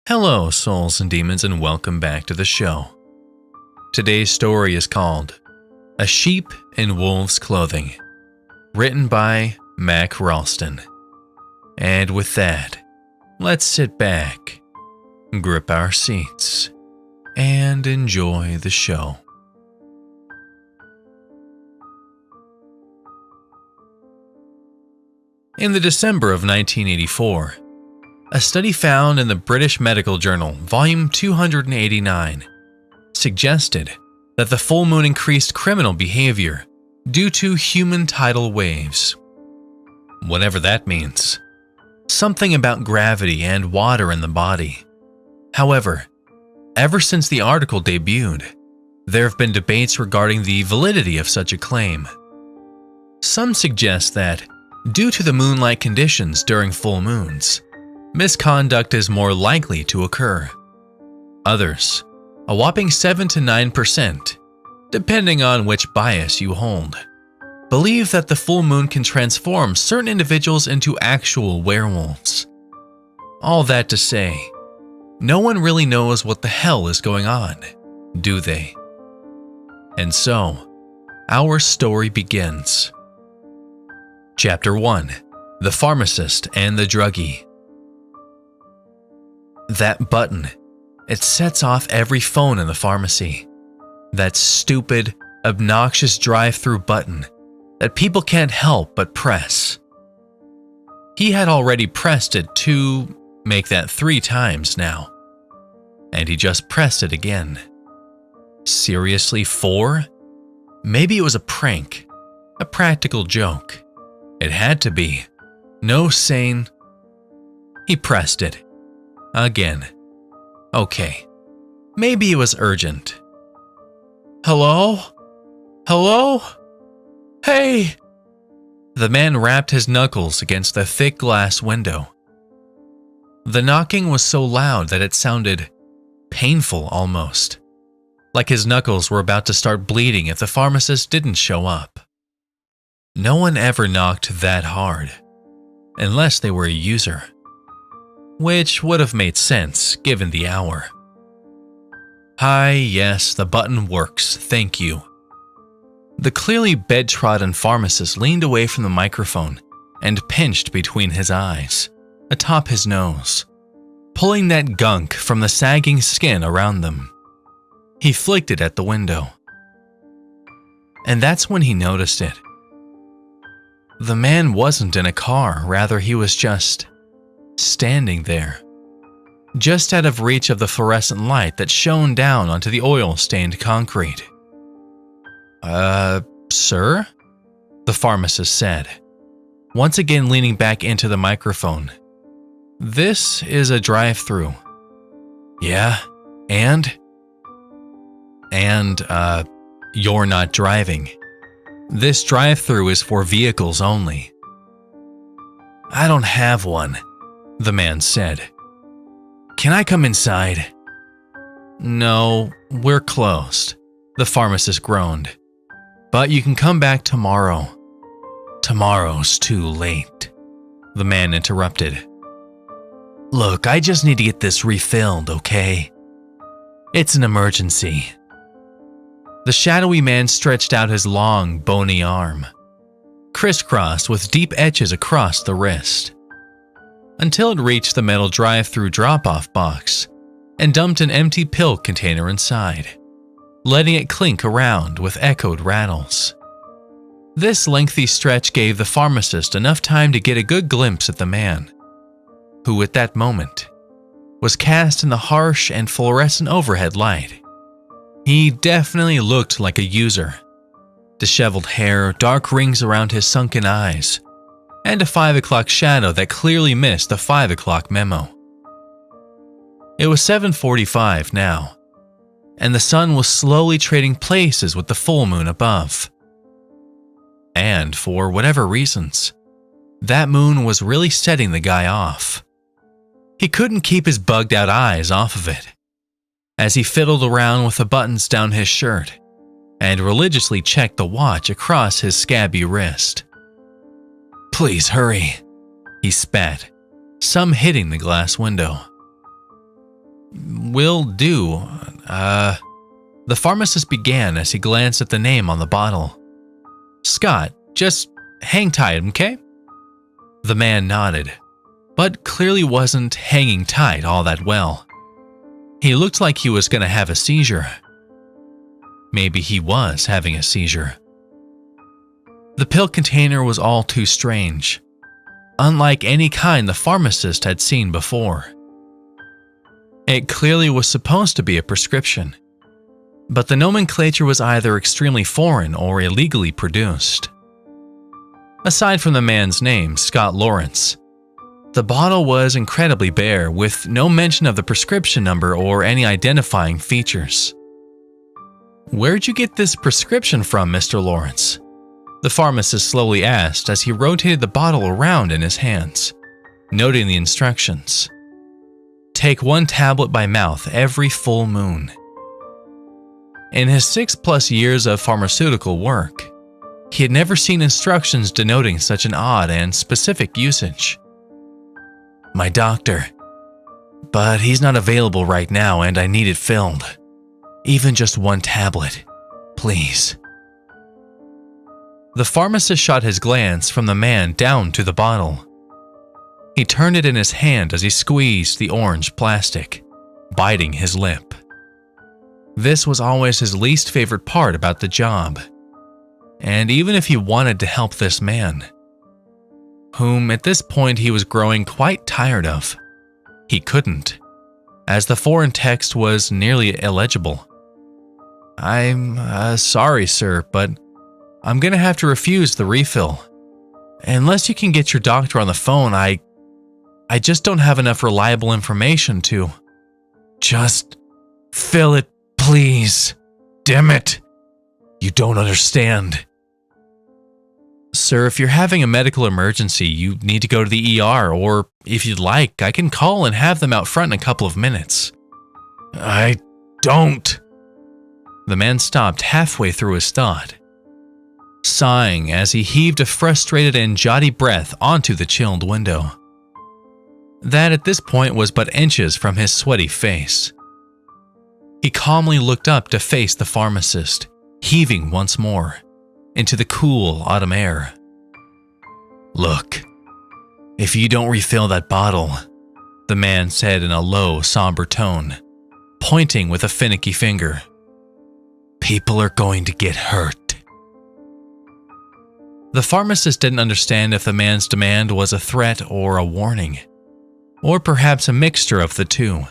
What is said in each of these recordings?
Hello, souls and demons, and welcome back to the show. Today's story is called A Sheep in Wolf's Clothing, written by Mac Ralston. And with that, let's sit back, grip our seats, and enjoy the show. In the December of 1984, a study found in the British Medical Journal, volume 289, suggested that the full moon increased criminal behavior due to human tidal waves. Whatever that means. Something about gravity and water in the body. However, ever since the article debuted, there have been debates regarding the validity of such a claim. Some suggest that, due to the moonlight conditions during full moons, misconduct is more likely to occur. Others, a whopping 7 to 9%, depending on which bias you hold, believe that the full moon can transform certain individuals into actual werewolves. All that to say, no one really knows what the hell is going on, do they? And so, our story begins. Chapter 1: The Pharmacist and the Druggie. That button, it sets off every phone in the pharmacy. That stupid, obnoxious drive-through button that people can't help but press. He had already pressed it to make that 3 times now. And he just pressed it again. Seriously, 4? Maybe it was a prank, a practical joke. It had to be. No sane. He pressed it. Again. Okay. Maybe it was urgent. Hello? Hello? Hey! The man rapped his knuckles against the thick glass window. The knocking was so loud that it sounded painful almost, like his knuckles were about to start bleeding if the pharmacist didn't show up. No one ever knocked that hard, unless they were a user. Which would have made sense given the hour. Hi, yes, the button works, thank you. The clearly bed-trodden pharmacist leaned away from the microphone and pinched between his eyes, atop his nose, pulling that gunk from the sagging skin around them. He flicked it at the window. And that's when he noticed it. The man wasn't in a car, rather he was just standing there, just out of reach of the fluorescent light that shone down onto the oil-stained concrete. Sir? The pharmacist said, once again leaning back into the microphone. This is a drive-through. Yeah, and? You're not driving. This drive-through is for vehicles only. I don't have one, the man said. Can I come inside? No, we're closed, the pharmacist groaned. But you can come back tomorrow. Tomorrow's too late, the man interrupted. Look, I just need to get this refilled, okay? It's an emergency. The shadowy man stretched out his long, bony arm, crisscrossed with deep etches across the wrist, until it reached the metal drive-through drop-off box and dumped an empty pill container inside, letting it clink around with echoed rattles. This lengthy stretch gave the pharmacist enough time to get a good glimpse at the man, who at that moment was cast in the harsh and fluorescent overhead light. He definitely looked like a user. Disheveled hair, dark rings around his sunken eyes, and a 5 o'clock shadow that clearly missed the 5 o'clock memo. It was 7:45 now, and the sun was slowly trading places with the full moon above. And for whatever reasons, that moon was really setting the guy off. He couldn't keep his bugged-out eyes off of it, as he fiddled around with the buttons down his shirt and religiously checked the watch across his scabby wrist. Please hurry, he spat, some hitting the glass window. will do. The pharmacist began as he glanced at the name on the bottle. Scott, just hang tight, okay? The man nodded, but clearly wasn't hanging tight all that well. He looked like he was going to have a seizure. Maybe he was having a seizure. The pill container was all too strange, unlike any kind the pharmacist had seen before. It clearly was supposed to be a prescription, but the nomenclature was either extremely foreign or illegally produced. Aside from the man's name, Scott Lawrence, the bottle was incredibly bare, with no mention of the prescription number or any identifying features. "Where'd you get this prescription from, Mr. Lawrence?" the pharmacist slowly asked as he rotated the bottle around in his hands, noting the instructions. Take 1 tablet by mouth every full moon. In his 6+ years of pharmaceutical work, he had never seen instructions denoting such an odd and specific usage. "My doctor, but he's not available right now and I need it filled. Even just 1 tablet, please." The pharmacist shot his glance from the man down to the bottle. He turned it in his hand as he squeezed the orange plastic, biting his lip. This was always his least favorite part about the job. And even if he wanted to help this man, whom at this point he was growing quite tired of, he couldn't, as the foreign text was nearly illegible. "I'm sorry, sir, but I'm gonna have to refuse the refill. Unless you can get your doctor on the phone, I just don't have enough reliable information to." "Just fill it, please. Damn it. You don't understand." "Sir, if you're having a medical emergency, you need to go to the ER, or if you'd like, I can call and have them out front in a couple of minutes." "I don't." The man stopped halfway through his thought, sighing as he heaved a frustrated and jotty breath onto the chilled window. That at this point was but inches from his sweaty face. He calmly looked up to face the pharmacist, heaving once more into the cool autumn air. "Look, if you don't refill that bottle," the man said in a low, somber tone, pointing with a finicky finger, "people are going to get hurt." The pharmacist didn't understand if the man's demand was a threat or a warning, or perhaps a mixture of the two.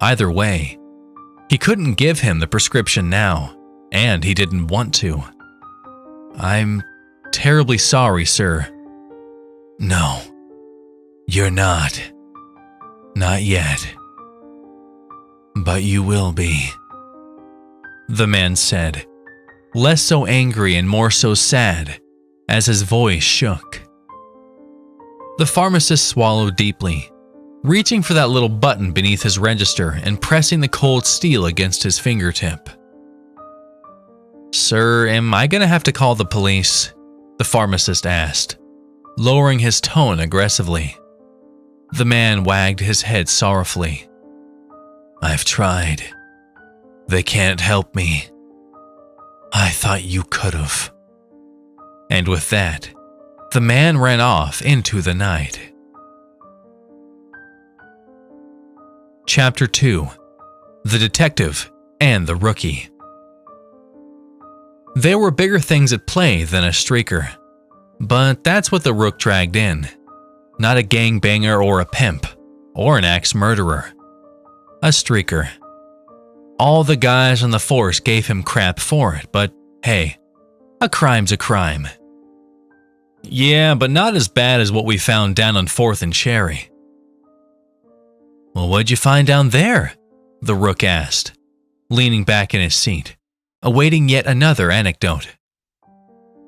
Either way, he couldn't give him the prescription now, and he didn't want to. "I'm terribly sorry, sir." "No, you're not. Not yet. But you will be," the man said, less so angry and more so sad as his voice shook. The pharmacist swallowed deeply, reaching for that little button beneath his register and pressing the cold steel against his fingertip. "Sir, am I going to have to call the police?" the pharmacist asked, lowering his tone aggressively. The man wagged his head sorrowfully. "I've tried. They can't help me. I thought you could've." And with that, the man ran off into the night. Chapter 2: The Detective and the Rookie. There were bigger things at play than a streaker, but that's what the rook dragged in. Not a gangbanger or a pimp, or an axe murderer. A streaker. All the guys on the force gave him crap for it, but hey, a crime's a crime. "Yeah, but not as bad as what we found down on 4th and Cherry." "Well, what'd you find down there?" the rook asked, leaning back in his seat, awaiting yet another anecdote.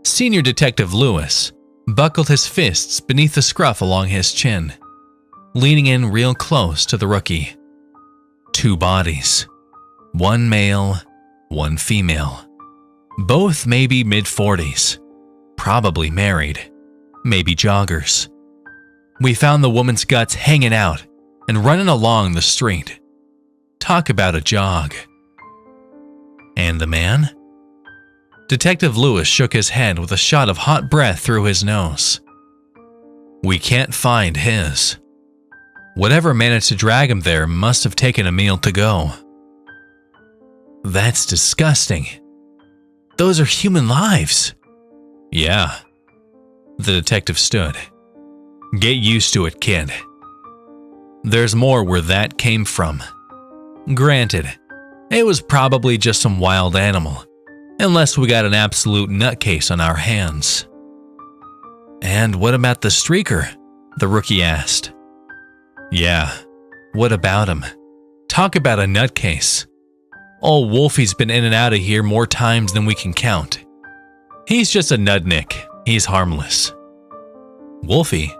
Senior Detective Lewis buckled his fists beneath the scruff along his chin, leaning in real close to the rookie. 2 bodies. 1 male, 1 female. Both maybe mid-40s. Probably married. Maybe joggers. We found the woman's guts hanging out and running along the street, Talk about a jog. And the man? Detective Lewis shook his head with a shot of hot breath through his nose. We can't find his. Whatever managed to drag him there must have taken a meal to go. That's disgusting. Those are human lives. Yeah. The detective stood. Get used to it, kid. There's more where that came from. Granted, it was probably just some wild animal, unless we got an absolute nutcase on our hands. And what about the streaker? The rookie asked. Yeah, what about him? Talk about a nutcase. Old Wolfie's been in and out of here more times than we can count. He's just a nudnik. He's harmless. Wolfie?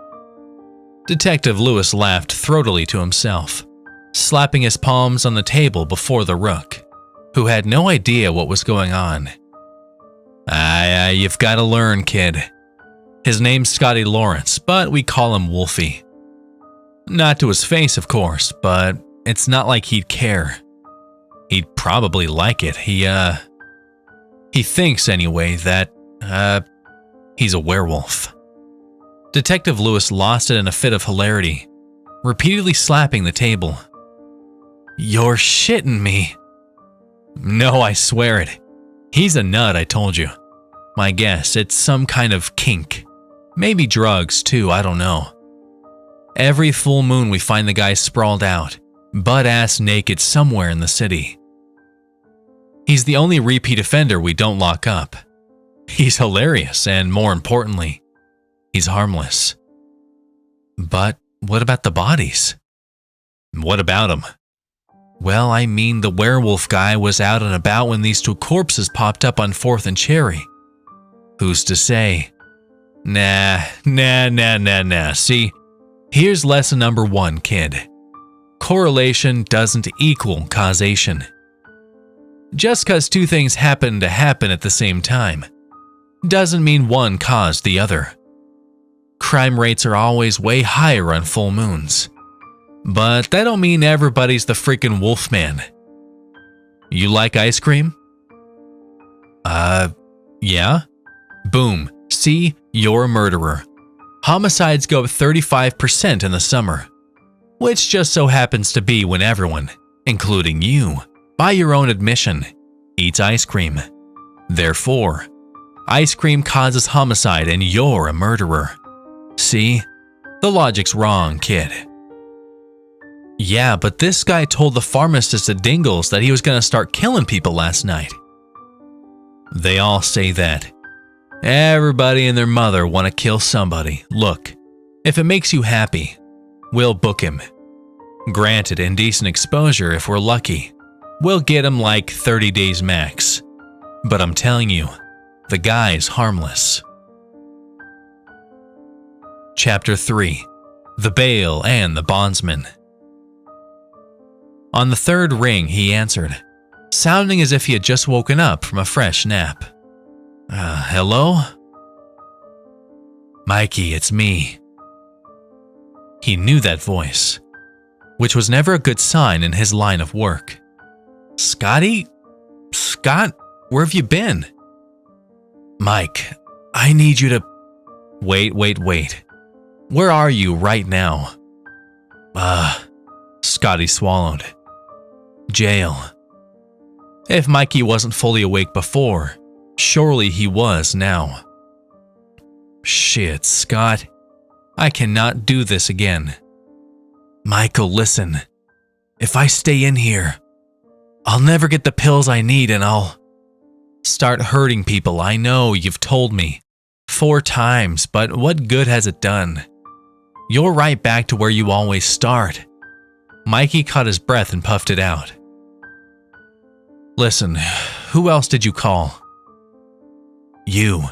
Detective Lewis laughed throatily to himself, slapping his palms on the table before the rook, who had no idea what was going on. You've got to learn, kid. His name's Scotty Lawrence, but we call him Wolfie. Not to his face, of course, but it's not like he'd care. He'd probably like it. He thinks anyway that, he's a werewolf. Detective Lewis lost it in a fit of hilarity, repeatedly slapping the table. You're shitting me. No, I swear it. He's a nut, I told you. My guess, it's some kind of kink. Maybe drugs, too, I don't know. Every full moon we find the guy sprawled out, butt-ass naked somewhere in the city. He's the only repeat offender we don't lock up. He's hilarious, and more importantly, he's harmless. But what about the bodies? What about them? Well, I mean, the werewolf guy was out and about when these two corpses popped up on 4th and Cherry. Who's to say? Nah. See, here's lesson number 1, kid. Correlation doesn't equal causation. Just because two things happen to happen at the same time doesn't mean one caused the other. Crime rates are always way higher on full moons. But that don't mean everybody's the freaking Wolfman. You like ice cream? Yeah? Boom. See, you're a murderer. Homicides go up 35% in the summer, which just so happens to be when everyone, including you, by your own admission, eats ice cream. Therefore, ice cream causes homicide and you're a murderer. See? The logic's wrong, kid. Yeah, but this guy told the pharmacist at Dingle's that he was gonna start killing people last night. They all say that. Everybody and their mother want to kill somebody. Look, if it makes you happy, we'll book him. Granted, indecent exposure if we're lucky. We'll get him like 30 days max. But I'm telling you, the guy's harmless. Chapter 3. The Bail and the Bondsman. On the 3rd ring, he answered, sounding as if he had just woken up from a fresh nap. Hello? Mikey, it's me. He knew that voice, which was never a good sign in his line of work. Scotty? Scott, where have you been? Mike, I need you to... Wait. Where are you right now? Scotty swallowed. Jail. If Mikey wasn't fully awake before, surely he was now. Shit, Scott. I cannot do this again. Michael, listen. If I stay in here, I'll never get the pills I need and I'll start hurting people. I know you've told me 4 times, but what good has it done? You're right back to where you always start. Mikey caught his breath and puffed it out. Listen, who else did you call? You,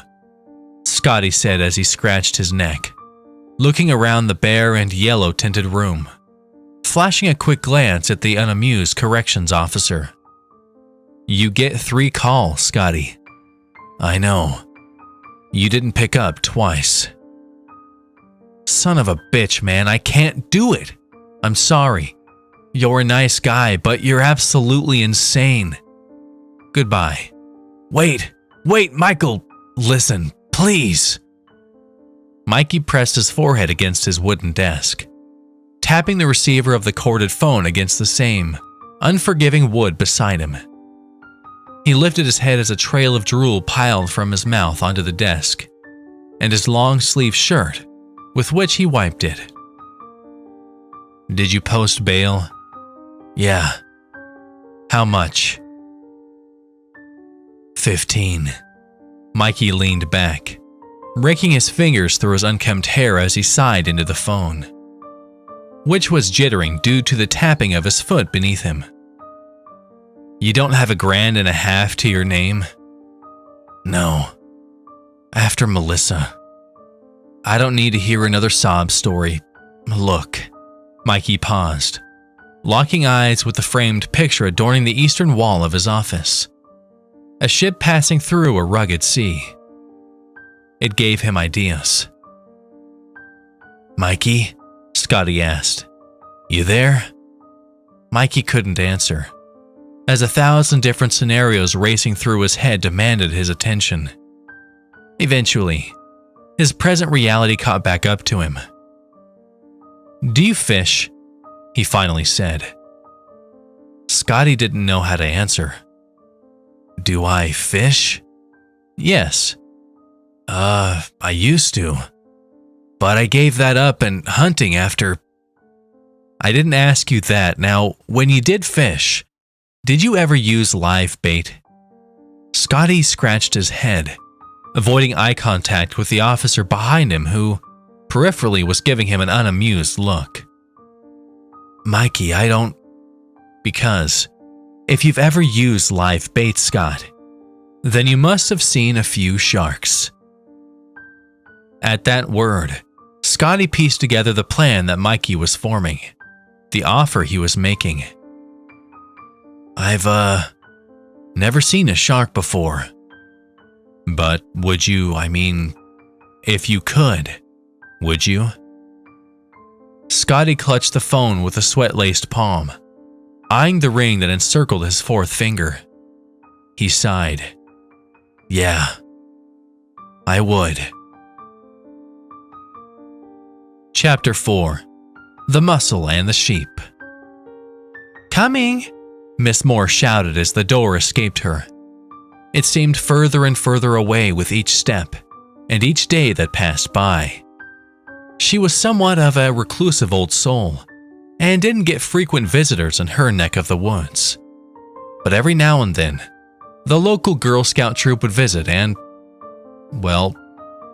Scotty said as he scratched his neck, looking around the bare and yellow-tinted room, flashing a quick glance at the unamused corrections officer. You get 3 calls, Scotty. I know. You didn't pick up twice. Son of a bitch, man, I can't do it. I'm sorry. You're a nice guy, but you're absolutely insane. Goodbye. Wait, Michael, listen, please. Mikey pressed his forehead against his wooden desk, tapping the receiver of the corded phone against the same, unforgiving wood beside him. He lifted his head as a trail of drool piled from his mouth onto the desk, and his long-sleeved shirt, with which he wiped it. Did you post bail? Yeah. How much? 15. Mikey leaned back, raking his fingers through his unkempt hair as he sighed into the phone, which was jittering due to the tapping of his foot beneath him. You don't have $1.50 to your name? No. After Melissa. I don't need to hear another sob story. Look. Mikey paused, locking eyes with the framed picture adorning the eastern wall of his office. A ship passing through a rugged sea. It gave him ideas. Mikey? Scotty asked. You there? Mikey couldn't answer, as 1,000 different scenarios racing through his head demanded his attention. Eventually, his present reality caught back up to him. Do you fish? He finally said. Scotty didn't know how to answer. Do I fish? Yes. I used to. But I gave that up and hunting after. I didn't ask you that. Now, when you did fish, did you ever use live bait? Scotty scratched his head, avoiding eye contact with the officer behind him who, peripherally, was giving him an unamused look. Mikey, I don't. Because, if you've ever used live bait, Scott, then you must have seen a few sharks. At that word, Scotty pieced together the plan that Mikey was forming, the offer he was making. I've, never seen a shark before. But would you, if you could, would you? Scotty clutched the phone with a sweat-laced palm, eyeing the ring that encircled his fourth finger. He sighed. Yeah, I would. Chapter 4. The Mussel and the Sheep. Coming! Miss Moore shouted as the door escaped her. It seemed further and further away with each step, and each day that passed by. She was somewhat of a reclusive old soul, and didn't get frequent visitors in her neck of the woods. But every now and then, the local Girl Scout troop would visit and, well,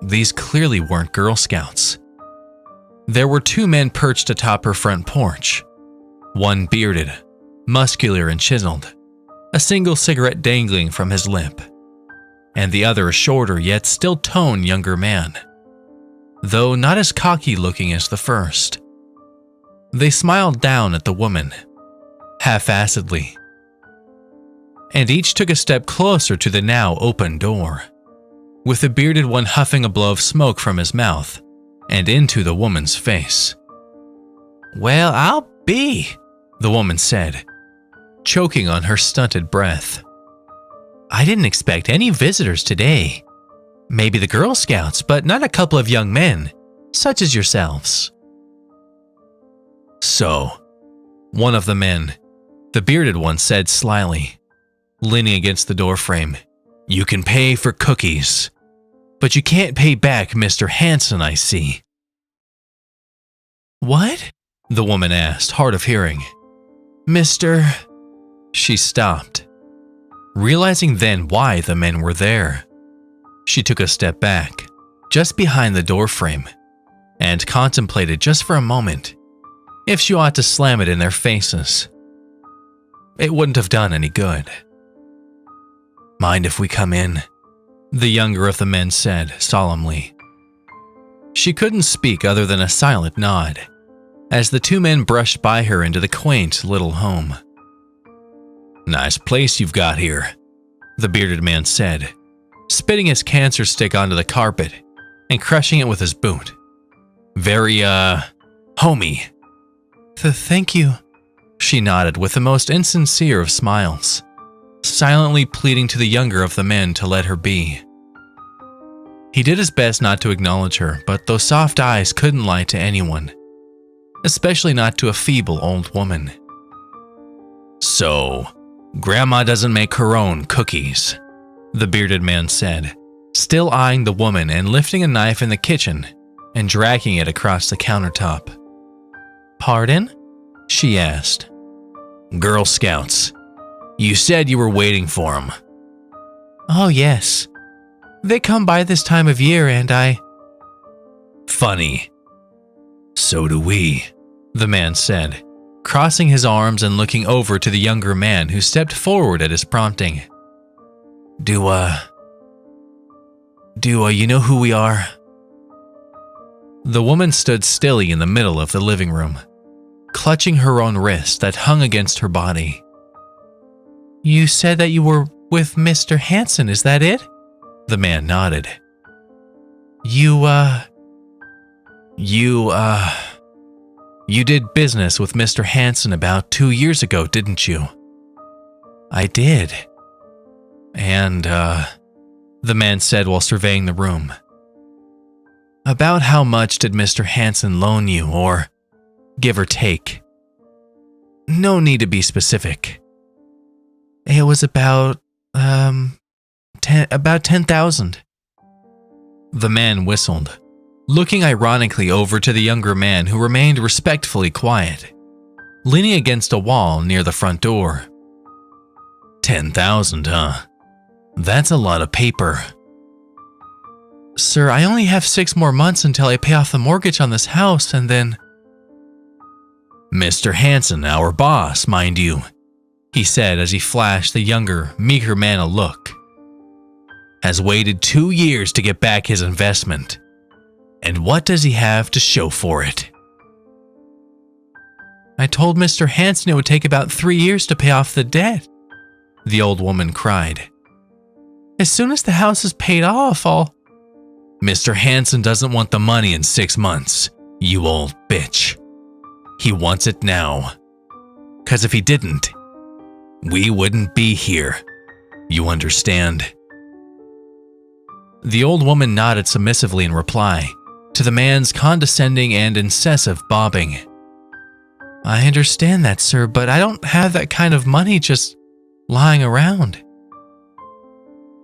these clearly weren't Girl Scouts. There were 2 men perched atop her front porch, one bearded, muscular and chiseled, a single cigarette dangling from his lip, and the other a shorter yet still toned younger man, though not as cocky looking as the first. They smiled down at the woman, half-acidly, and each took a step closer to the now open door, with the bearded one huffing a blow of smoke from his mouth and into the woman's face. Well, I'll be, the woman said, choking on her stunted breath. I didn't expect any visitors today. Maybe the Girl Scouts, but not a couple of young men, such as yourselves. So, one of the men, the bearded one, said slyly, leaning against the doorframe, you can pay for cookies, but you can't pay back Mr. Hanson, I see. What? The woman asked, hard of hearing. Mr. She stopped, realizing then why the men were there. She took a step back, just behind the doorframe, and contemplated just for a moment if she ought to slam it in their faces. It wouldn't have done any good. Mind if we come in? The younger of the men said solemnly. She couldn't speak other than a silent nod, as the 2 men brushed by her into the quaint little home. Nice place you've got here, the bearded man said, spitting his cancer stick onto the carpet and crushing it with his boot. Very, homey. Thank you, She nodded with the most insincere of smiles, silently pleading to the younger of the men to let her be. He did his best not to acknowledge her, but those soft eyes couldn't lie to anyone, especially not to a feeble old woman. "So, Grandma doesn't make her own cookies," the bearded man said, still eyeing the woman and lifting a knife in the kitchen and dragging it across the countertop. "Pardon?" she asked. "Girl Scouts. You said you were waiting for them." "Oh, yes. They come by this time of year and I—" "Funny. So do we," the man said, crossing his arms and looking over to the younger man who stepped forward at his prompting. Do you know who we are?" The woman stood stilly in the middle of the living room, clutching her own wrist that hung against her body. "You said that you were with Mr. Hansen, is that it?" The man nodded. You did business with Mr. Hansen about 2 years ago, didn't you?" "I did." And, the man said while surveying the room. "About how much did Mr. Hansen loan you, or give or take? No need to be specific." "It was about 10,000. The man whistled, looking ironically over to the younger man who remained respectfully quiet, leaning against a wall near the front door. 10,000, huh? That's a lot of paper." "Sir, I only have 6 more months until I pay off the mortgage on this house and then—" "Mr. Hansen, our boss, mind you," he said as he flashed the younger, meager man a look, "has waited 2 years to get back his investment. And what does he have to show for it?" "I told Mr. Hansen it would take about 3 years to pay off the debt," the old woman cried. "As soon as the house is paid off, I'll—" "Mr. Hansen doesn't want the money in 6 months, you old bitch. He wants it now. 'Cause if he didn't, we wouldn't be here. You understand?" The old woman nodded submissively in reply to the man's condescending and incessive bobbing. "I understand that, sir, but I don't have that kind of money just lying around."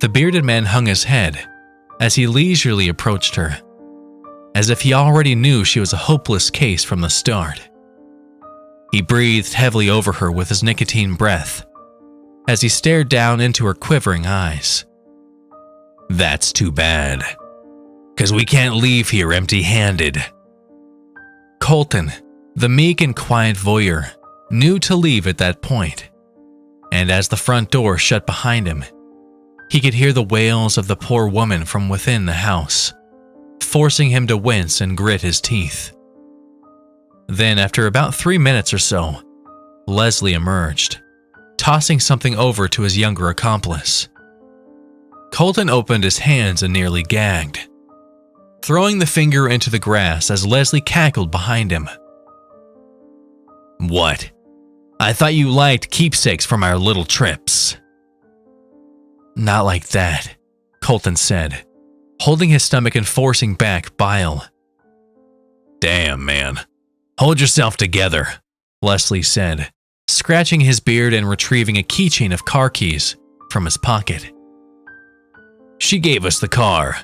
The bearded man hung his head as he leisurely approached her, as if he already knew she was a hopeless case from the start. He breathed heavily over her with his nicotine breath as he stared down into her quivering eyes. "That's too bad, 'cause we can't leave here empty-handed." Colton, the meek and quiet voyeur, knew to leave at that point, and as the front door shut behind him, he could hear the wails of the poor woman from within the house, forcing him to wince and grit his teeth. Then, after about 3 minutes or so, Leslie emerged, tossing something over to his younger accomplice. Colton opened his hands and nearly gagged, throwing the finger into the grass as Leslie cackled behind him. "What? I thought you liked keepsakes from our little trips." "Not like that," Colton said, holding his stomach and forcing back bile. "Damn, man. Hold yourself together," Leslie said, scratching his beard and retrieving a keychain of car keys from his pocket. "She gave us the car.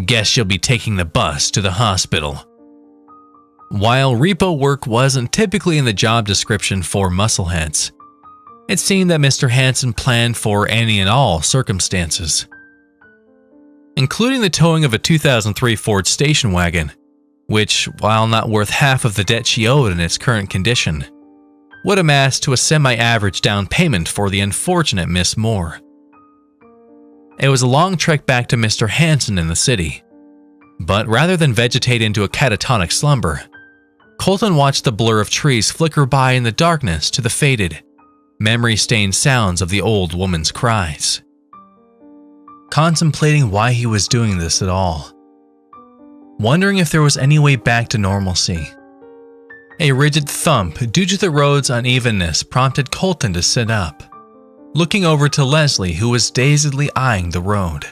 Guess she'll be taking the bus to the hospital." While repo work wasn't typically in the job description for muscleheads, it seemed that Mr. Hansen planned for any and all circumstances, including the towing of a 2003 Ford station wagon, which, while not worth half of the debt she owed in its current condition, would amass to a semi-average down payment for the unfortunate Miss Moore. It was a long trek back to Mr. Hansen in the city, but rather than vegetate into a catatonic slumber, Colton watched the blur of trees flicker by in the darkness to the faded, memory-stained sounds of the old woman's cries. Contemplating why he was doing this at all, wondering if there was any way back to normalcy. A rigid thump due to the road's unevenness prompted Colton to sit up, looking over to Leslie, who was dazedly eyeing the road.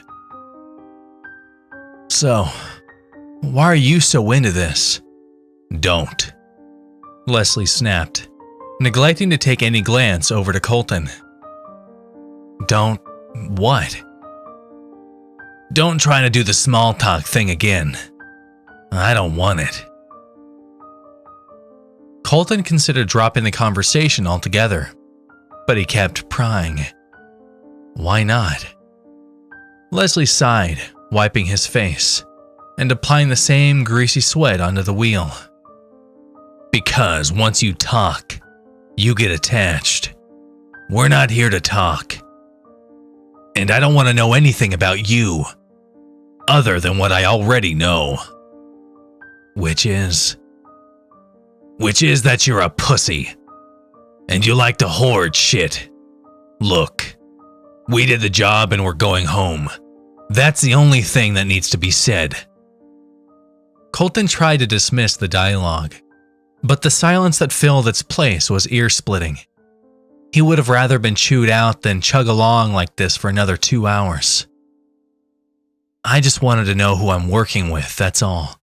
"So, why are you so into this?" "Don't," Leslie snapped, neglecting to take any glance over to Colton. "Don't what?" "Don't try to do the small talk thing again. I don't want it." Colton considered dropping the conversation altogether, but he kept prying. Why not? Leslie sighed, wiping his face, and applying the same greasy sweat onto the wheel. "Because once you talk, you get attached. We're not here to talk. And I don't want to know anything about you, other than what I already know. Which is that you're a pussy, and you like to hoard shit. Look, we did the job and we're going home. That's the only thing that needs to be said." Colton tried to dismiss the dialogue, but the silence that filled its place was ear-splitting. He would have rather been chewed out than chug along like this for another 2 hours. "I just wanted to know who I'm working with, that's all.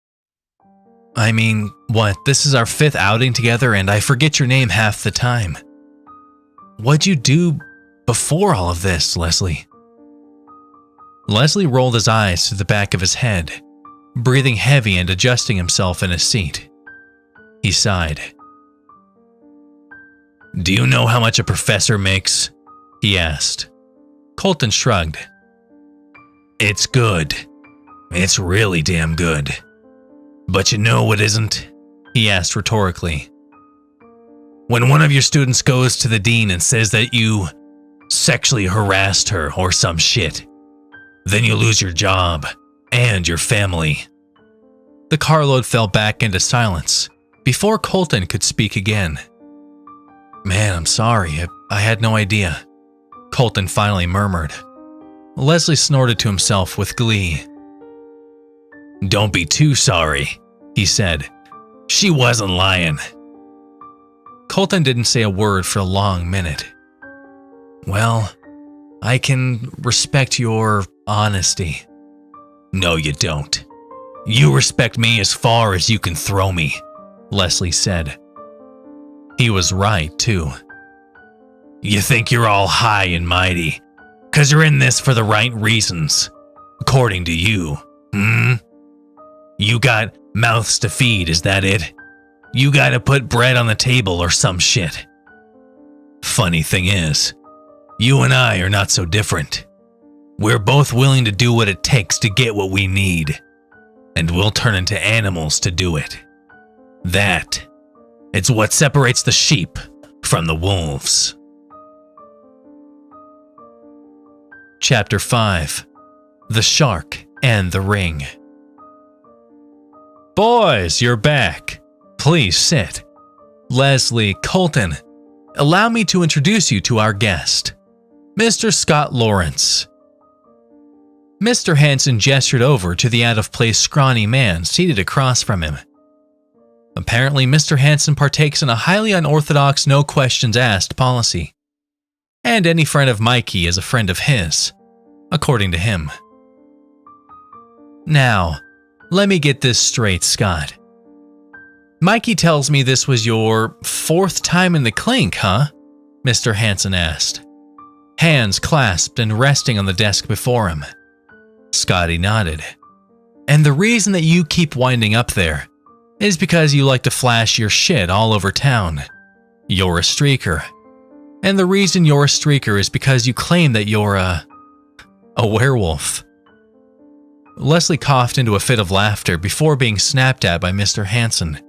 I mean, what, this is our 5th outing together and I forget your name half the time. What'd you do before all of this, Leslie?" Leslie rolled his eyes to the back of his head, breathing heavy and adjusting himself in his seat. He sighed. "Do you know how much a professor makes?" he asked. Colton shrugged. "It's good. It's really damn good. But you know what isn't?" he asked rhetorically. "When one of your students goes to the dean and says that you sexually harassed her or some shit, then you lose your job and your family." The carload fell back into silence before Colton could speak again. "Man, I'm sorry. I had no idea," Colton finally murmured. Leslie snorted to himself with glee. "Don't be too sorry," he said. "She wasn't lying." Colton didn't say a word for a long minute. "Well, I can respect your honesty." "No, you don't. You respect me as far as you can throw me," Leslie said. He was right, too. "You think you're all high and mighty, 'cause you're in this for the right reasons, according to you, hmm? You got mouths to feed, is that it? You gotta put bread on the table or some shit. Funny thing is, you and I are not so different. We're both willing to do what it takes to get what we need, and we'll turn into animals to do it. It's what separates the sheep from the wolves." Chapter 5. The Shark and the Ring. "Boys, you're back. Please sit. Leslie, Colton, allow me to introduce you to our guest, Mr. Scott Lawrence." Mr. Hanson gestured over to the out-of-place scrawny man seated across from him. Apparently, Mr. Hanson partakes in a highly unorthodox no-questions-asked policy, and any friend of Mikey is a friend of his, according to him. "Now, let me get this straight, Scott. Mikey tells me this was your 4th time in the clink, huh?" Mr. Hanson asked, hands clasped and resting on the desk before him. Scotty nodded. "And the reason that you keep winding up there is because you like to flash your shit all over town. You're a streaker. And the reason you're a streaker is because you claim that you're a werewolf." Leslie coughed into a fit of laughter before being snapped at by Mr. Hanson.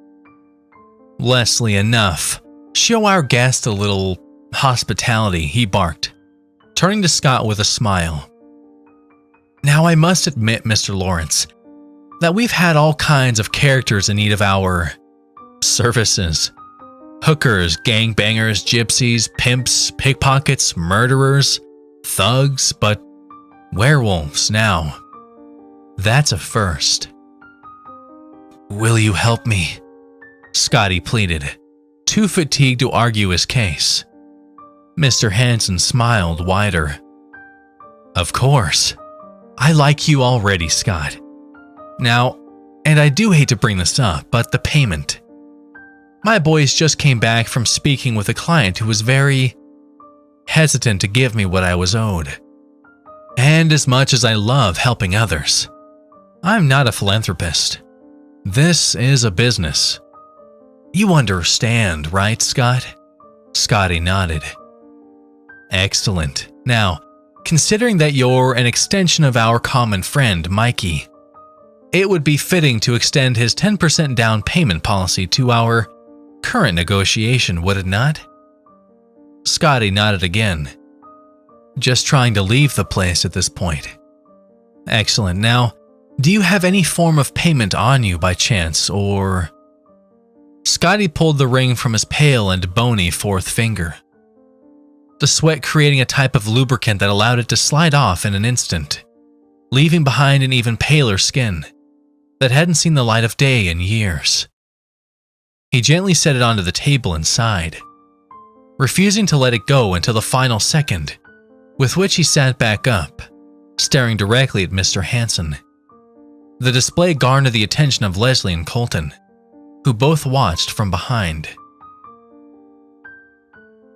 "Leslie, enough. Show our guest a little hospitality," he barked, turning to Scott with a smile. "Now I must admit, Mr. Lawrence, that we've had all kinds of characters in need of our services. Hookers, gangbangers, gypsies, pimps, pickpockets, murderers, thugs, but werewolves now. That's a first." "Will you help me?" Scotty pleaded, too fatigued to argue his case. Mr. Hansen smiled wider. Of course. I like you already, Scott. Now, and I do hate to bring this up, but the payment. My boys just came back from speaking with a client who was very hesitant to give me what I was owed. And as much as I love helping others, I'm not a philanthropist. This is a business. You understand, right, Scott? Scotty nodded. Excellent. Now, considering that you're an extension of our common friend, Mikey, it would be fitting to extend his 10% down payment policy to our current negotiation, would it not? Scotty nodded again. Just trying to leave the place at this point. Excellent. Now, do you have any form of payment on you by chance, or... Scotty pulled the ring from his pale and bony fourth finger, the sweat creating a type of lubricant that allowed it to slide off in an instant, leaving behind an even paler skin that hadn't seen the light of day in years. He gently set it onto the table and sighed, refusing to let it go until the final second, with which he sat back up, staring directly at Mr. Hansen. The display garnered the attention of Leslie and Colton, who both watched from behind.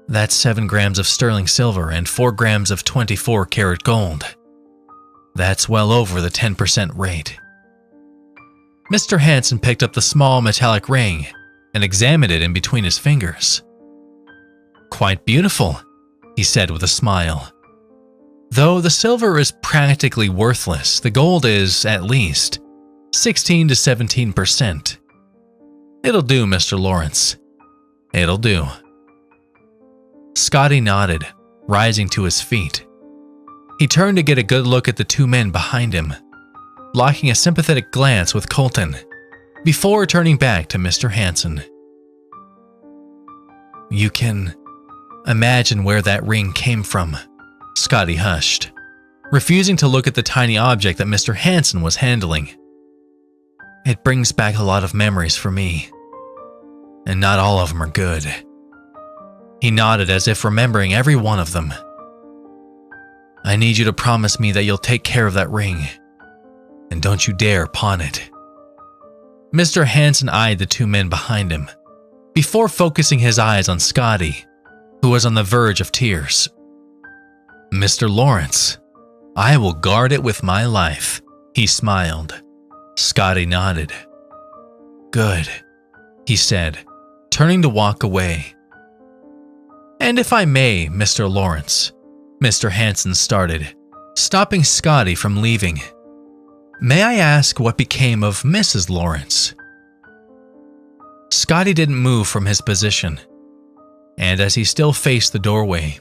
That's 7 grams of sterling silver and 4 grams of 24-karat gold. That's well over the 10% rate. Mr. Hansen picked up the small metallic ring and examined it in between his fingers. Quite beautiful, he said with a smile. Though the silver is practically worthless, the gold is, at least, 16 to 17%. It'll do, Mr. Lawrence. It'll do. Scotty nodded, rising to his feet. He turned to get a good look at the 2 men behind him, locking a sympathetic glance with Colton, before turning back to Mr. Hansen. You can imagine where that ring came from, Scotty hushed, refusing to look at the tiny object that Mr. Hansen was handling. It brings back a lot of memories for me, and not all of them are good. He nodded as if remembering every one of them. I need you to promise me that you'll take care of that ring, and don't you dare pawn it. Mr. Hansen eyed the 2 men behind him, before focusing his eyes on Scotty, who was on the verge of tears. Mr. Lawrence, I will guard it with my life, he smiled. Scotty nodded. Good, he said, turning to walk away. And if I may, Mr. Lawrence, Mr. Hansen started, stopping Scotty from leaving. May I ask what became of Mrs. Lawrence? Scotty didn't move from his position, and as he still faced the doorway,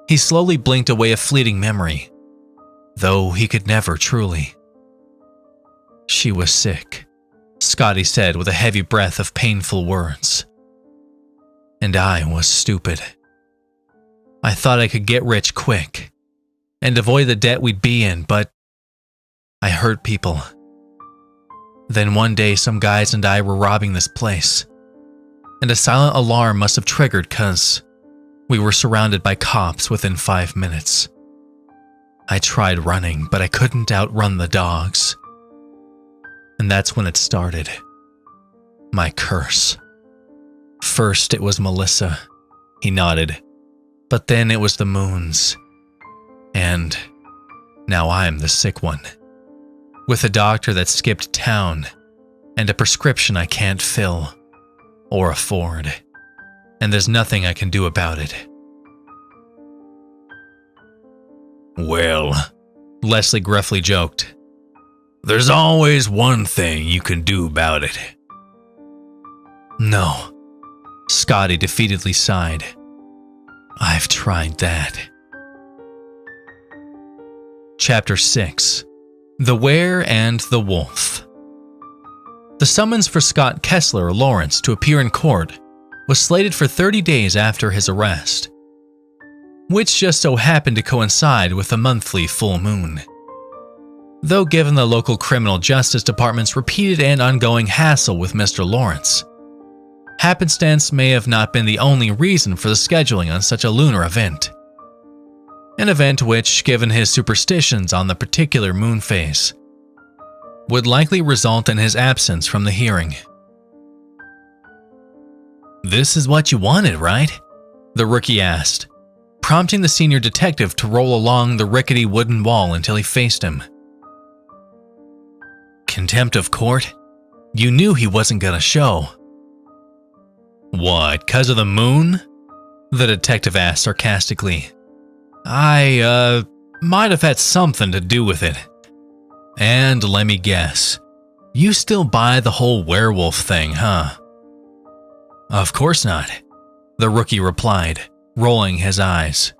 he slowly blinked away a fleeting memory, though he could never truly. She was sick, Scotty said with a heavy breath of painful words. And I was stupid. I thought I could get rich quick and avoid the debt we'd be in, but I hurt people. Then one day some guys and I were robbing this place, and a silent alarm must have triggered 'cause we were surrounded by cops within 5 minutes. I tried running, but I couldn't outrun the dogs. And that's when it started. My curse. First it was Melissa, he nodded, but then it was the moons. And now I'm the sick one, with a doctor that skipped town and a prescription I can't fill or afford, and there's nothing I can do about it. Well, Leslie gruffly joked, there's always one thing you can do about it. No, Scotty defeatedly sighed. I've tried that. Chapter 6. The Were and the Wolf. The summons for Scott Kessler Lawrence to appear in court was slated for 30 days after his arrest, which just so happened to coincide with the monthly full moon. Though given the local criminal justice department's repeated and ongoing hassle with Mr. Lawrence, Happenstance may have not been the only reason for the scheduling on such a lunar event. An event which, given his superstitions on the particular moon phase, would likely result in his absence from the hearing. "This is what you wanted, right?" the rookie asked, prompting the senior detective to roll along the rickety wooden wall until he faced him. "Contempt of court? You knew he wasn't gonna show." "What, 'cause of the moon?" the detective asked sarcastically. I might have had something to do with it. And let me guess, you still buy the whole werewolf thing, huh?" "Of course not," the rookie replied, rolling his eyes.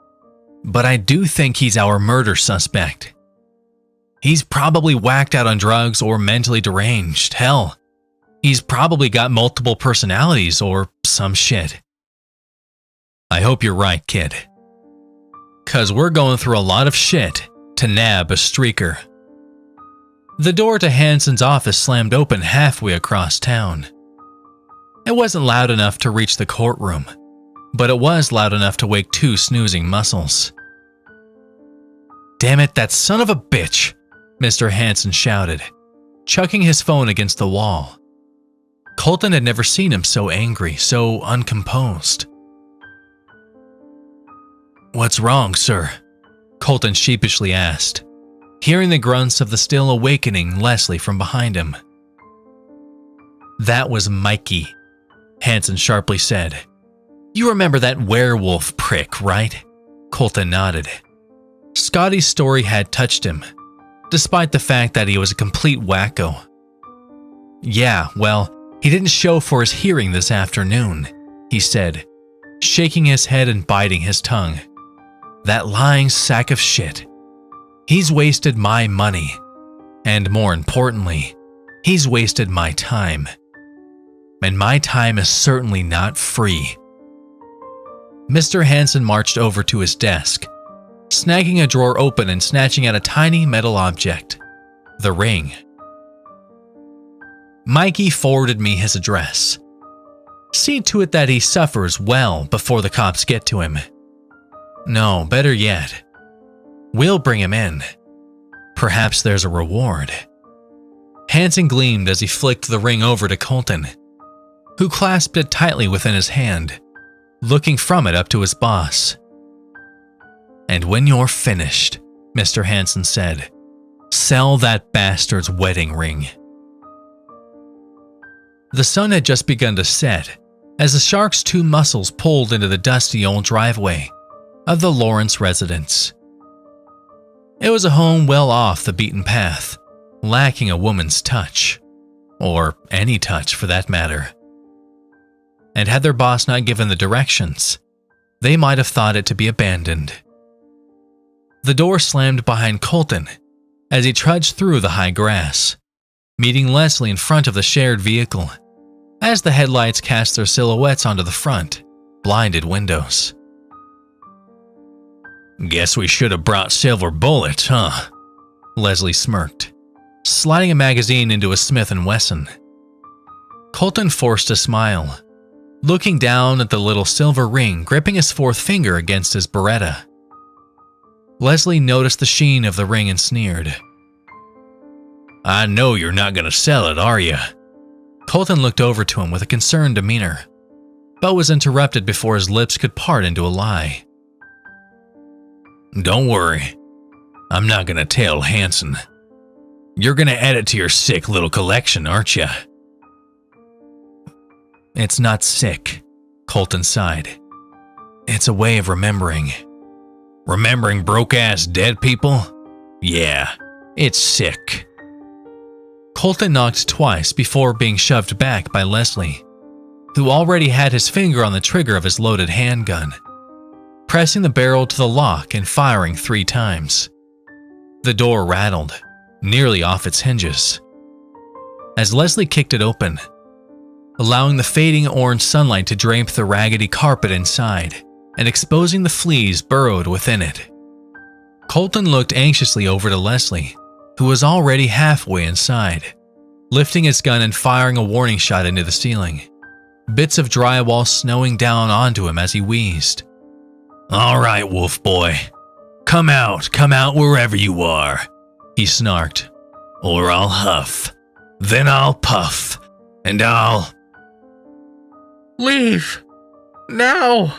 "But I do think he's our murder suspect. He's probably whacked out on drugs or mentally deranged. Hell, he's probably got multiple personalities or some shit." "I hope you're right, kid. 'Cause we're going through a lot of shit to nab a streaker." The door to Hansen's office slammed open halfway across town. It wasn't loud enough to reach the courtroom, but it was loud enough to wake two snoozing muscles. "Damn it, that son of a bitch!" Mr. Hansen shouted, chucking his phone against the wall. Colton had never seen him so angry, so uncomposed. "What's wrong, sir?" Colton sheepishly asked, hearing the grunts of the still awakening Leslie from behind him. "That was Mikey," Hansen sharply said. "You remember that werewolf prick, right?" Colton nodded. Scotty's story had touched him, despite the fact that he was a complete wacko. "Yeah, well, he didn't show for his hearing this afternoon," he said, shaking his head and biting his tongue. "That lying sack of shit. He's wasted my money, and more importantly, he's wasted my time. And my time is certainly not free." Mr. Hansen marched over to his desk, snagging a drawer open and snatching out a tiny metal object, the ring. "Mikey forwarded me his address. See to it that he suffers well before the cops get to him. No, better yet, we'll bring him in. Perhaps there's a reward." Hansen gleamed as he flicked the ring over to Colton, who clasped it tightly within his hand, looking from it up to his boss. "And when you're finished," Mr. Hansen said, "sell that bastard's wedding ring." The sun had just begun to set as the shark's two muscles pulled into the dusty old driveway of the Lawrence residence. It was a home well off the beaten path, lacking a woman's touch, or any touch for that matter. And had their boss not given the directions, they might have thought it to be abandoned. The door slammed behind Colton as he trudged through the high grass, meeting Leslie in front of the shared vehicle, as the headlights cast their silhouettes onto the front, blinded windows. "Guess we should have brought silver bullets, huh?" Leslie smirked, sliding a magazine into a Smith & Wesson. Colton forced a smile, looking down at the little silver ring gripping his fourth finger against his Beretta. Leslie noticed the sheen of the ring and sneered. "I know you're not going to sell it, are you?" Colton looked over to him with a concerned demeanor, but was interrupted before his lips could part into a lie. "Don't worry, I'm not going to tell Hansen. You're going to add it to your sick little collection, aren't you?" "It's not sick," Colton sighed. "It's a way of remembering." "Remembering broke-ass dead people? Yeah, it's sick." Colton knocked twice before being shoved back by Leslie, who already had his finger on the trigger of his loaded handgun, pressing the barrel to the lock and firing 3 times. The door rattled, nearly off its hinges, as Leslie kicked it open, allowing the fading orange sunlight to drape the raggedy carpet inside and exposing the fleas burrowed within it. Colton looked anxiously over to Leslie, who was already halfway inside, lifting his gun and firing a warning shot into the ceiling. bits of drywall snowing down onto him as he wheezed. "All right, wolf boy. Come out wherever you are," he snarked. "Or I'll huff. Then I'll puff. And I'll—" "Leave! Now!"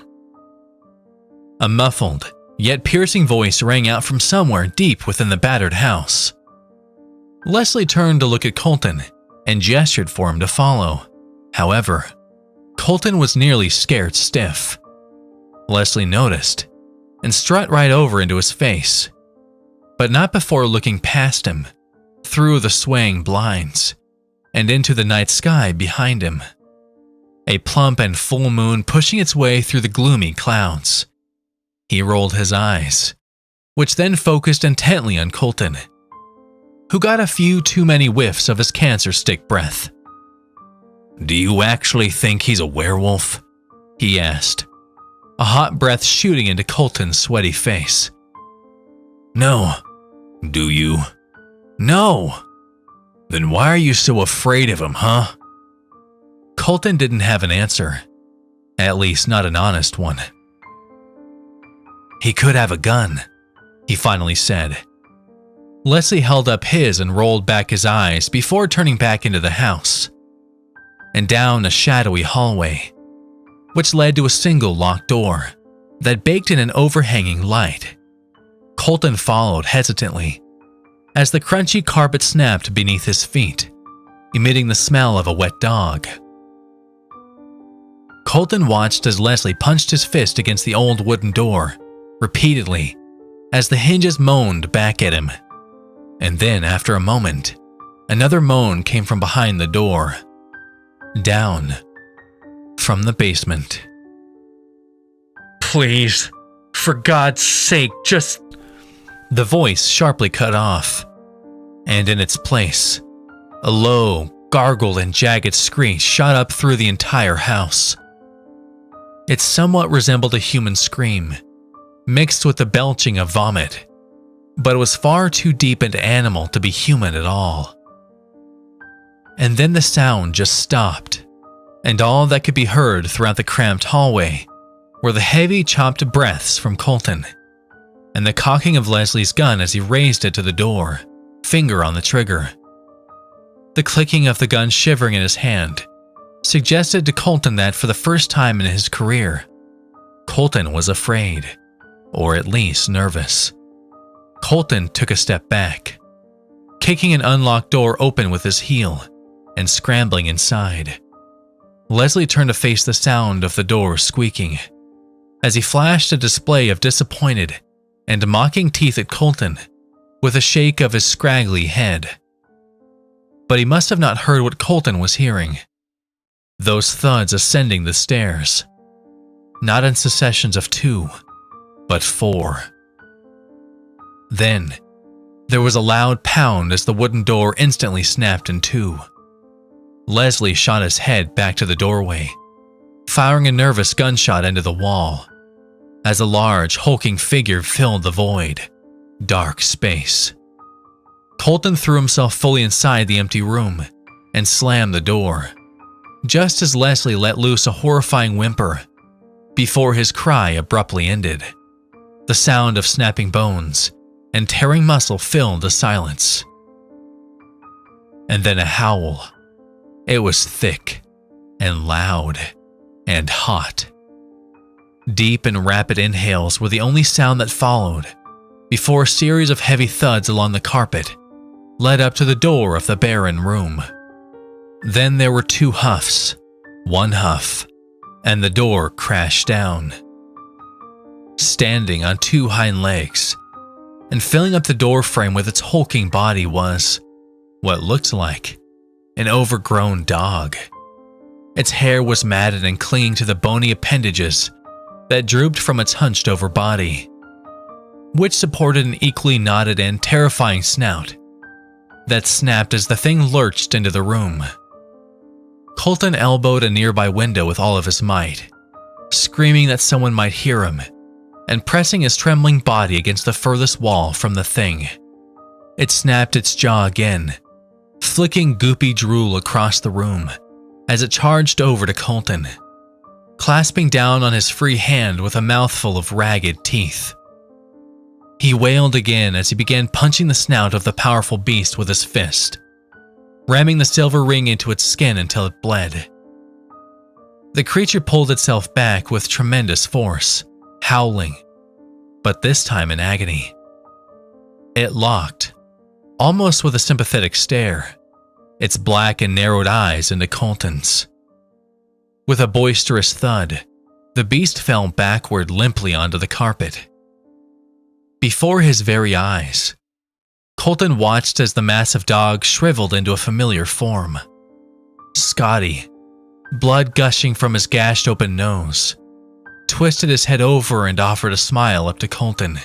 A muffled, yet piercing voice rang out from somewhere deep within the battered house. Leslie turned to look at Colton and gestured for him to follow. However, Colton was nearly scared stiff. Leslie noticed and strut right over into his face, but not before looking past him, through the swaying blinds, and into the night sky behind him. A plump and full moon pushing its way through the gloomy clouds. He rolled his eyes, which then focused intently on Colton, who got a few too many whiffs of his cancer stick breath. "Do you actually think he's a werewolf?" he asked, a hot breath shooting into Colton's sweaty face. "No." "Do you?" "No." "Then why are you so afraid of him, huh?" Colton didn't have an answer, at least not an honest one. "He could have a gun," he finally said. Leslie held up his and rolled back his eyes before turning back into the house, and down a shadowy hallway, which led to a single locked door that baked in an overhanging light. Colton followed hesitantly as the crunchy carpet snapped beneath his feet, emitting the smell of a wet dog. Colton watched as Leslie punched his fist against the old wooden door, repeatedly, as the hinges moaned back at him. And then, after a moment, another moan came from behind the door, down from the basement. "Please, for God's sake, just—" The voice sharply cut off, and in its place, a low, gargled and jagged screech shot up through the entire house. It somewhat resembled a human scream, mixed with the belching of vomit, but it was far too deep and animal to be human at all. And then the sound just stopped, and all that could be heard throughout the cramped hallway were the heavy chopped breaths from Colton, and the cocking of Leslie's gun as he raised it to the door, finger on the trigger. The clicking of the gun shivering in his hand suggested to Colton that for the first time in his career, Colton was afraid, or at least nervous. Colton took a step back, kicking an unlocked door open with his heel and scrambling inside. Leslie turned to face the sound of the door squeaking as he flashed a display of disappointed and mocking teeth at Colton with a shake of his scraggly head. But he must have not heard what Colton was hearing. Those thuds ascending the stairs, not in successions of 2, but 4. Then, there was a loud pound as the wooden door instantly snapped in 2. Leslie shot his head back to the doorway, firing a nervous gunshot into the wall, as a large, hulking figure filled the void, dark space. Colton threw himself fully inside the empty room and slammed the door, just as Leslie let loose a horrifying whimper before his cry abruptly ended. The sound of snapping bones and tearing muscle filled the silence. And then a howl. It was thick and loud and hot. Deep and rapid inhales were the only sound that followed, before a series of heavy thuds along the carpet led up to the door of the barren room. Then there were 2 huffs, 1 huff, and the door crashed down. Standing on 2 hind legs, and filling up the door frame with its hulking body was what looked like an overgrown dog. Its hair was matted and clinging to the bony appendages that drooped from its hunched-over body, which supported an equally knotted and terrifying snout that snapped as the thing lurched into the room. Colton elbowed a nearby window with all of his might, screaming that someone might hear him, and pressing his trembling body against the furthest wall from the thing. It snapped its jaw again, flicking goopy drool across the room as it charged over to Colton, clasping down on his free hand with a mouthful of ragged teeth. He wailed again as he began punching the snout of the powerful beast with his fist, ramming the silver ring into its skin until it bled. The creature pulled itself back with tremendous force, howling, but this time in agony. It locked, almost with a sympathetic stare, its black and narrowed eyes into Colton's. With a boisterous thud, the beast fell backward limply onto the carpet. Before his very eyes, Colton watched as the massive dog shriveled into a familiar form. Scotty, blood gushing from his gashed open nose, twisted his head over and offered a smile up to Colton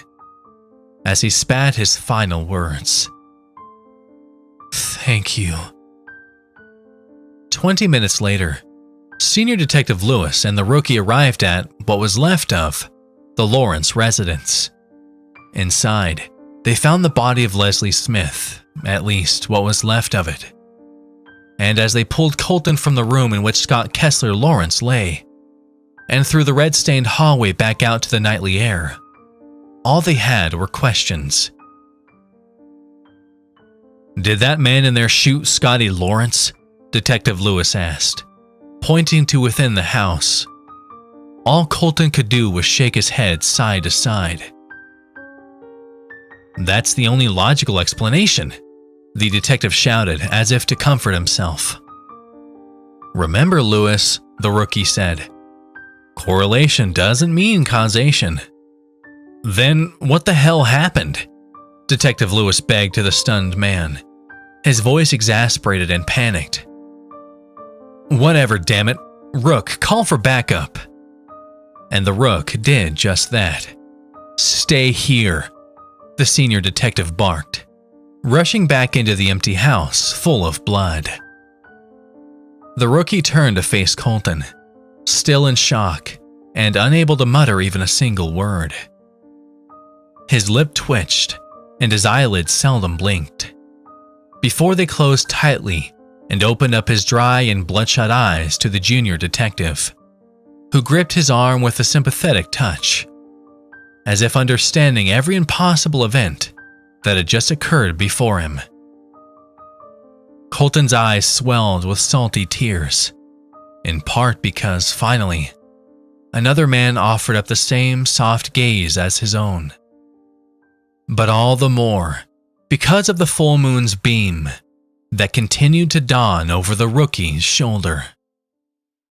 as he spat his final words. "Thank you." 20 minutes later, Senior Detective Lewis and the rookie arrived at what was left of the Lawrence residence. Inside, they found the body of Leslie Smith, at least what was left of it. And as they pulled Colton from the room in which Scott Kessler Lawrence lay, and through the red-stained hallway back out to the nightly air, all they had were questions. "Did that man in there shoot Scotty Lawrence?" Detective Lewis asked, pointing to within the house. All Colton could do was shake his head side to side. "That's the only logical explanation," the detective shouted as if to comfort himself. "Remember, Lewis," the rookie said, "correlation doesn't mean causation." "Then what the hell happened?" Detective Lewis begged to the stunned man, his voice exasperated and panicked. "Whatever, damn it. Rook, call for backup." And the Rook did just that. "Stay here," the senior detective barked, rushing back into the empty house full of blood. The rookie turned to face Colton, still in shock and unable to mutter even a single word. His lip twitched and his eyelids seldom blinked, before they closed tightly and opened up his dry and bloodshot eyes to the junior detective, who gripped his arm with a sympathetic touch, as if understanding every impossible event that had just occurred before him. Colton's eyes swelled with salty tears, in part because, finally, another man offered up the same soft gaze as his own. But all the more because of the full moon's beam that continued to dawn over the rookie's shoulder.